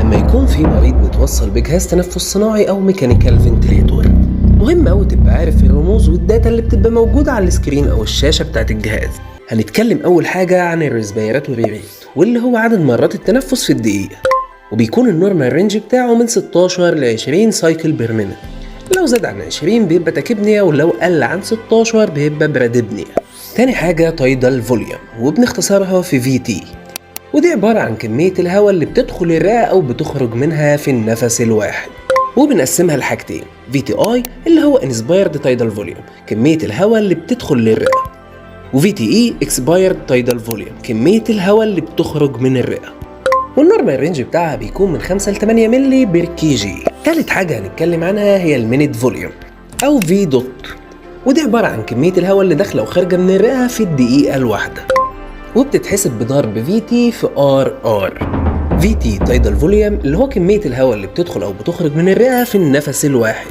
لما يكون في مريض متوصل بجهاز تنفس صناعي او ميكانيكال فنتليتور، مهم اوي تبقى عارف الرموز والداتا اللي بتبقى موجودة على السكرين او الشاشة بتاعت الجهاز. هنتكلم اول حاجة عن الريسبيراتوري ريت، واللي هو عدد مرات التنفس في الدقيقة، وبيكون النورمال رينج بتاعه من 16 ل 20 سايكل بير مينت. لو زاد عن 20 بيبقى تاكيبنيا، ولو قل عن 16 بيبقى براديبنيا. تاني حاجة تايدال فوليوم، وبنختصرها في VT، ودي عبارة عن كمية الهواء اللي بتدخل الرئة أو بتخرج منها في النفس الواحد، وبنقسمها لحاجتين: VTI اللي هو Inspired Tidal Volume، كمية الهواء اللي بتدخل للرئة، و VTE Expired Tidal Volume، كمية الهواء اللي بتخرج من الرئة. والنورمال رينج بتاعها بيكون من 5 ل 8 مللي بير كي جي. تالت حاجة هنتكلم عنها هي المينيت فوليوم أو في دوت، ودي عبارة عن كمية الهواء اللي داخلة وخارجة من الرئة في الدقيقة الواحدة، وبتتحسب بضرب VT في RR. VT تايدال فوليوم اللي هو كمية الهواء اللي بتدخل أو بتخرج من الرئة في النفس الواحد،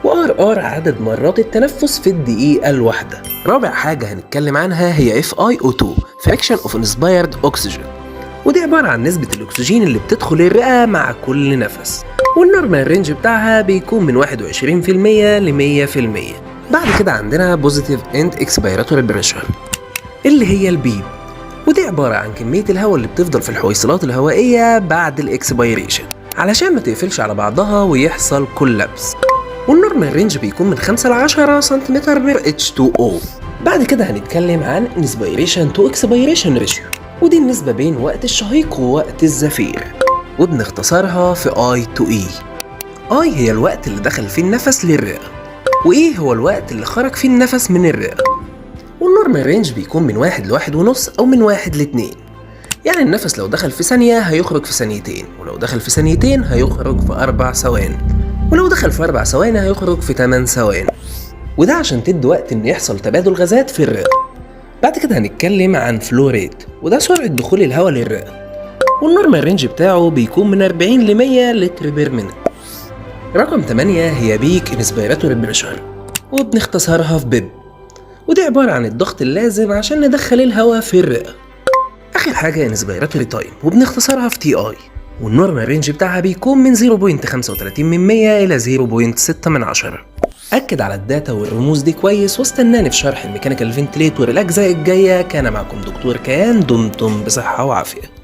وRR عدد مرات التنفس في الدقيقة الواحدة. رابع حاجة هنتكلم عنها هي FiO2 Fraction of Inspired Oxygen، ودي عبارة عن نسبة الأكسجين اللي بتدخل الرئة مع كل نفس، والنورمال رينج بتاعها بيكون من 21% ل 100%. بعد كده عندنا Positive End Expiratory Pressure اللي هي البيب، ودي عبارة عن كمية الهواء اللي بتفضل في الحويصلات الهوائية بعد الإكسبيريشن علشان ما تقفلش على بعضها ويحصل كولابس، والنورمال رينج بيكون من 5 ل 10 سنتيمتر بير H2O. بعد كده هنتكلم عن Inspiration to Expiration Ratio، ودي النسبة بين وقت الشهيق ووقت الزفير، وبنختصرها في I to E. I هي الوقت اللي دخل فيه النفس للرئة، وE هو الوقت اللي خرج فيه النفس من الرئة. والنورمال رينج بيكون من 1 ل 1.5 أو من 1 ل 2، يعني النفس لو دخل في ثانية هيخرج في ثانيتين، ولو دخل في ثانيتين هيخرج في 4 ثواني، ولو دخل في 4 ثواني هيخرج في 8 ثواني، وده عشان تدي وقت إن يحصل تبادل غازات في الرئة. بعد كده هنتكلم عن فلو ريت، وده سرعة دخول الهواء للرئة، والنورمال رينج بتاعه بيكون من 40 ل 100 لتر بير مينت. رقم 8 هي بيك انسبيراتوري بريشر، وبنختصرها في بيب، ودي عبارة عن الضغط اللازم عشان ندخل الهواء في الرئة. آخر حاجة انسبيراتوري تايم، وبنختصرها في TI، والنورمال رينج بتاعها بيكون من 0.35 إلى 0.6. أكد على الداتا والرموز دي كويس، واستناني في شرح الميكانيكال فنتليتور الأجزاء الجاية. كان معكم دكتور كيان، دمتم بصحة وعافية.